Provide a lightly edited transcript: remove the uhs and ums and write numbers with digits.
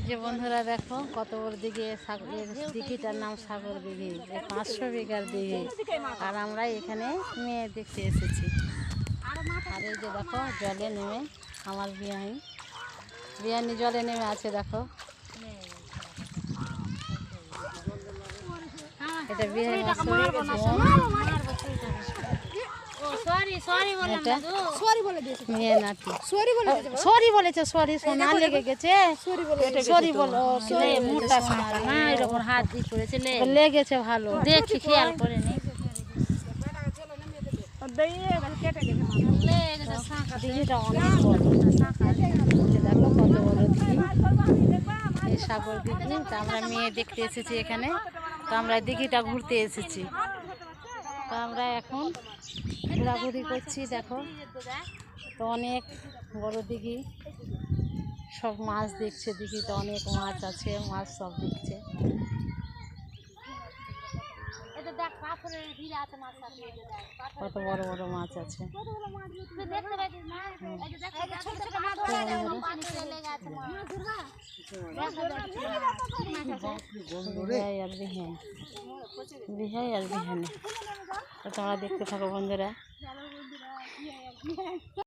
এই যে বন্ধুরা দেখো কত বড় দিঘি, দিঘিটার নাম সাগর দিঘি, 500 বিঘার দিঘি। আর আমরা এখানে মেয়ে দেখতে এসেছি। আর এই যে দেখো জলে নেমে আমার বিয়ানি জলে নেমে আছে। দেখো এটা বিয়ানি সরি বলেছে, সরি সোনা লেগে গেছে, সরি বলো মোটা না এরকম হাত দিয়ে পড়েছে, লেগেছে ভালো দেখি খেয়াল করে নি। দিঘিটা অনেক বড়, দেখো কত বড় দিঘি, এই সাগর দিঘি। তা আমরা মেয়ে দেখতে এসেছি এখানে, তো আমরা দিঘিটা ঘুরতে এসেছি। তো আমরা এখন ঘোরাঘুরি করছি। দেখো তো অনেক বড় দিঘি, সব মাছ দেখছে, দিঘিতে অনেক মাছ আছে, মাছ সব দেখছে। কত বড় বড় মাছ আছে, বিহাই আর বিহানে। তোমরা দেখতে থাকো বন্ধুরা।